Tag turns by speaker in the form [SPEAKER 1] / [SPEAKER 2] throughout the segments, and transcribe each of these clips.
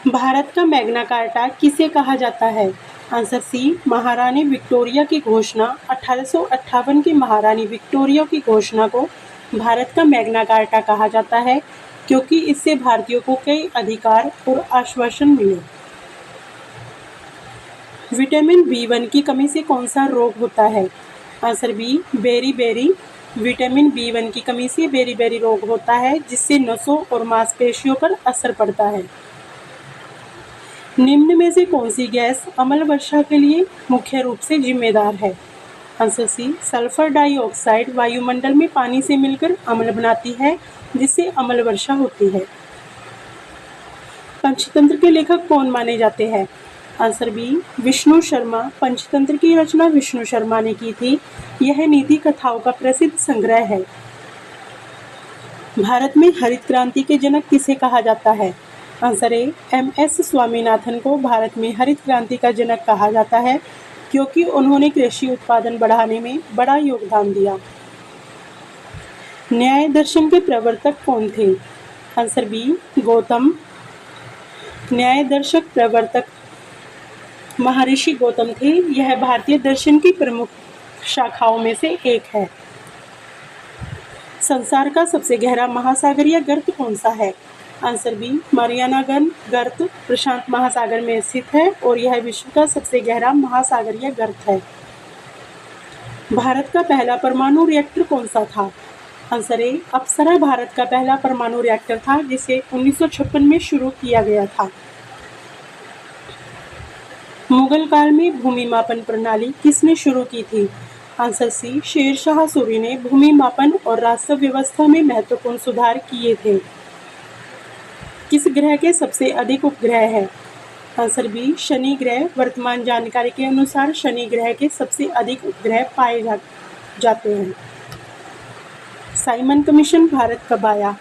[SPEAKER 1] भारत का Magna carta किसे कहा जाता है? आंसर सी, महारानी विक्टोरिया की घोषणा 1858 की महारानी विक्टोरिया की घोषणा को भारत का मैग्ना कार्टा कहा जाता है, क्योंकि इससे भारतीयों को कई अधिकार और आश्वासन मिले। विटामिन B1 की कमी से कौन सा रोग होता है? Answer B, beriberi. Vitamin B1 की कमी से बेरी-बेरी रोग होता है, जिससे नसों और मांसपेशियों पर असर पड़ता है। निम्न में से कौन सी गैस अम्ल वर्षा के लिए मुख्य रूप से जिम्मेदार है? आंसर सी, सल्फर डाइऑक्साइड वायुमंडल में पानी से मिलकर अम्ल बनाती है, जिससे अम्ल वर्षा होती है। पंचतंत्र के लेखक कौन माने जाते हैं? Answer B, Vishnu Sharma. पंचतंत्र की रचना विष्णु शर्मा ने की थी। यह नीति कथाओं का प्रसिद्ध संग्रह है। भारत में हरित क्रांति के जनक किसे कहा जाता है? आंसर ए, MS स्वामीनाथन को भारत में हरित क्रांति का जनक कहा जाता है, क्योंकि उन्होंने कृषि उत्पादन बढ़ाने में बड़ा योगदान दिया। न्याय दर्शन के प्रवर्तक कौन थे? Answer B, Gautam. न्याय दर्शक प्रवर्तक महर्षि गौतम थे। यह भारतीय दर्शन की प्रमुख शाखाओं में से एक है। संसार का सबसे गहरा महासागरीय गर्त कौन सा है? आंसर बी, मारियाना गर्त प्रशांत महासागर में स्थित है और यह विश्व का सबसे गहरा महासागरीय गर्त है। भारत का पहला परमाणु रिएक्टर कौन सा था? आंसर ए, अप्सरा भारत का पहला परमाणु रिएक्टर था, जिसे 1956 में शुरू किया गया था। मुगल काल में भूमि मापन प्रणाली किसने शुरू की थी? आंसर सी, शेरशाह सूरी ने भूमि मापन और राजस्व व्यवस्था में महत्वपूर्ण सुधार किए थे। किस ग्रह के सबसे अधिक उपग्रह हैं? आंसर बी, शनि ग्रह। वर्तमान जानकारी के अनुसार शनि ग्रह के सबसे अधिक उपग्रह पाए जाते हैं। साइमन कमीशन भारत कब आया?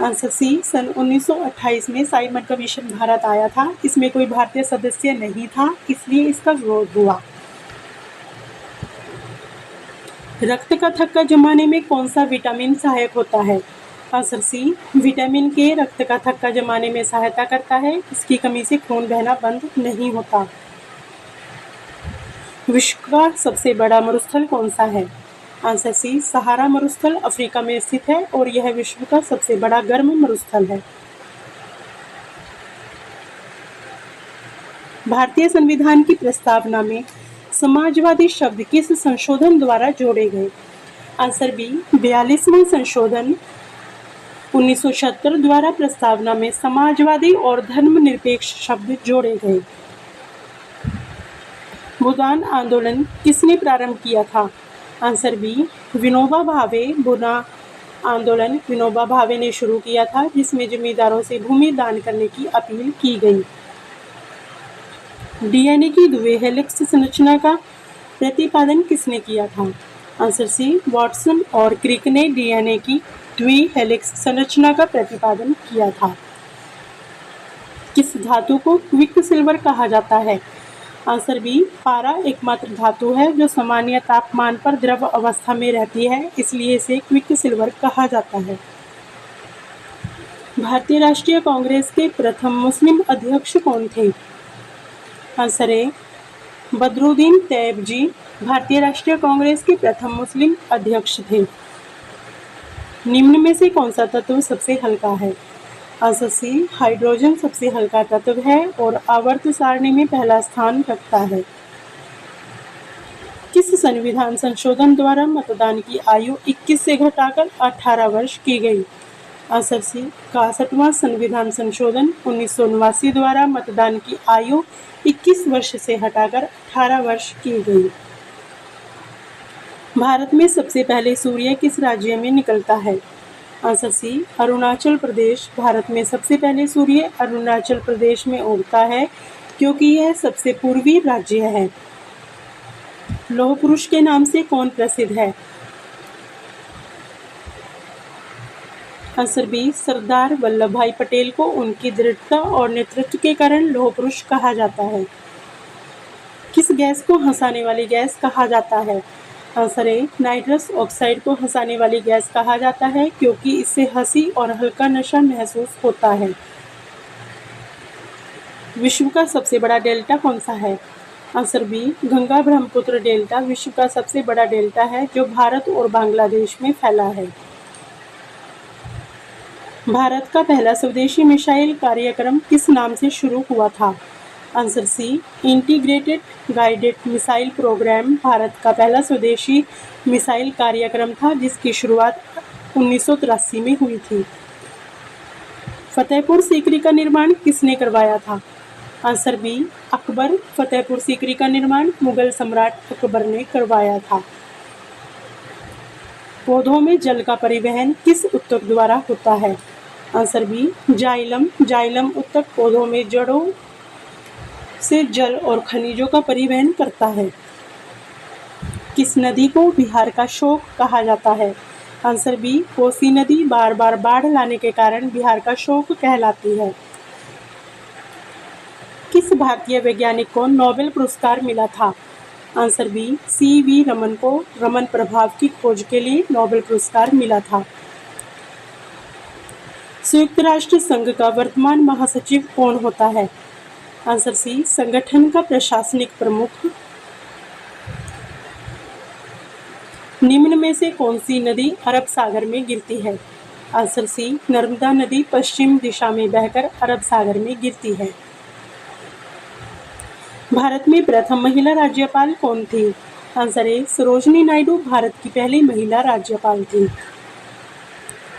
[SPEAKER 1] आंसर सी, सन 1928 में साइमन कमीशन भारत आया था। इसमें कोई भारतीय सदस्य नहीं था, इसलिए इसका विरोध हुआ। रक्त का थक्का जमाने में कौन सा विटामिन सहायक होता है? आंसर सी, विटामिन के रक्त का थक्का जमाने में सहायता करता है। इसकी कमी से खून बहना बंद नहीं होता। विश्व का सबसे बड़ा मरुस्थल कौन सा है? आंसर सी, सहारा मरुस्थल अफ्रीका में स्थित है और यह विश्व का सबसे बड़ा गर्म मरुस्थल है। भारतीय संविधान की प्रस्तावना में समाजवादी शब्द किस संशोधन द्वारा जोड़े गए? आंसर बी, 42वां संशोधन 1976 द्वारा प्रस्तावना में समाजवादी और धर्मनिरपेक्ष शब्द जोड़े गए। भूदान आंदोलन किसने प्रारंभ किया था? Answer B, Vinoba Bhave. भूदान आंदोलन विनोबा भावे ने शुरू किया था, जिसमें जमींदारों से भूमि दान करने की अपील की गई। DNA की द्विहेलिक्स संरचना का प्रतिपादन किसने किया था? आंसर सी, वाटसन और क्रिक ने DNA की द्विहेलिक्स संरचना का प्रतिपादन किया था। किस धातु को क्विक सिल्वर कहा जाता है? आंसर बी, पारा एकमात्र धातु है जो सामान्य तापमान पर द्रव अवस्था में रहती है, इसलिए इसे क्विक सिल्वर कहा जाता है। भारतीय राष्ट्रीय कांग्रेस के प्रथम मुस्लिम अध्यक्ष कौन थे? आंसर ए, बदरुद्दीन तैयबजी भारतीय राष्ट्रीय कांग्रेस के प्रथम मुस्लिम अध्यक्ष थे। निम्न में से कौन सा तत्व सबसे हल्का है? आंसर सी, हाइड्रोजन सबसे हल्का तत्व है और आवर्त सारणी में पहला स्थान रखता है। किस संविधान संशोधन द्वारा मतदान की आयु 21 से घटाकर 18 वर्ष की गई? आंसर सी, 61वां संविधान संशोधन 1979 द्वारा मतदान की आयु 21 वर्ष से हटाकर 18 वर्ष की गई। भारत में सबसे पहले सूर्य किस राज्य में निकलता है? Answer C, Arunachal Pradesh. भारत में सबसे पहले सूर्य अरुणाचल प्रदेश में उगता है, क्योंकि यह सबसे पूर्वी राज्य है। लौह पुरुष के नाम से कौन प्रसिद्ध है? आंसर बी, सरदार वल्लभ भाई पटेल को उनकी दृढ़ता और नेतृत्व के कारण लौह पुरुष कहा जाता है। किस गैस को हंसाने वाली गैस कहा जाता है? आंसर ए, नाइट्रस ऑक्साइड को हंसाने वाली गैस कहा जाता है, क्योंकि इससे हंसी और हल्का नशा महसूस होता है। विश्व का सबसे बड़ा डेल्टा कौन सा है? Answer B, Ganga Brahmaputra delta विश्व का सबसे बड़ा डेल्टा है जो भारत और बांग्लादेश में फैला है। भारत का पहला स्वदेशी मिसाइल कार्यक्रम किस नाम से शुरू हुआ था? Answer C, integrated guided missile programme Bharat का पहला स्वदेशी मिसाइल कार्यक्रम था जिसकी शुरुआत 1983 में हुई थी। फतेहपुर सीकरी का निर्माण किसने करवाया था? Answer B, Akbar. फतेहपुर सीकरी का निर्माण मुगल सम्राट अकबर ने करवाया था। पौधों में जल का परिवहन किस ऊतक द्वारा होता है? Answer B, xylem. जाइलम ऊतक पौधों में जड़ों से जल और खनिजों का परिवहन करता है। किस नदी को बिहार का शोक कहा जाता है? आंसर बी, कोसी नदी बार बार बाढ़ लाने के कारण बिहार का शोक कहलाती है। किस भारतीय वैज्ञानिक को नोबेल पुरस्कार मिला था? Answer B, CV. रमन को रमन प्रभाव की खोज के लिए नोबेल पुरस्कार मिला था। संयुक्त राष्ट्र संघ का वर्तमान महासचिव कौन होता है? आंसर सी, संगठन का प्रशासनिक प्रमुख। निम्न में से कौन सी नदी अरब सागर में गिरती है? आंसर सी, नर्मदा नदी पश्चिम दिशा में बहकर अरब सागर में गिरती है। भारत में प्रथम महिला राज्यपाल कौन थी? आंसर ए, सरोजिनी नायडू भारत की पहली महिला राज्यपाल थी।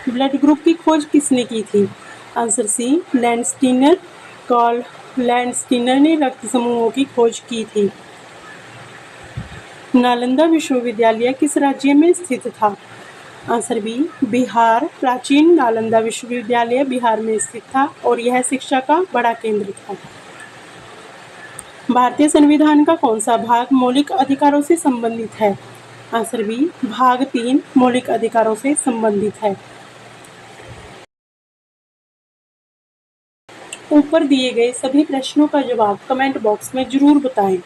[SPEAKER 1] ब्लड ग्रुप की खोज किसने की थी? Answer C, Landsteiner. Karl Landsteiner ने रक्त समूहों की खोज की थी। नालंदा विश्वविद्यालय किस राज्य में स्थित था? Answer B, Bihar. प्राचीन नालंदा विश्वविद्यालय बिहार में स्थित था और यह शिक्षा का बड़ा केंद्र था। भारतीय संविधान का कौन सा भाग मौलिक अधिकारों से संबंधित है? आंसर बी, भाग 3 मौलिक अधिकारों से संबंधित है। ऊपर दिए गए सभी प्रश्नों का जवाब कमेंट बॉक्स में जरूर बताएं।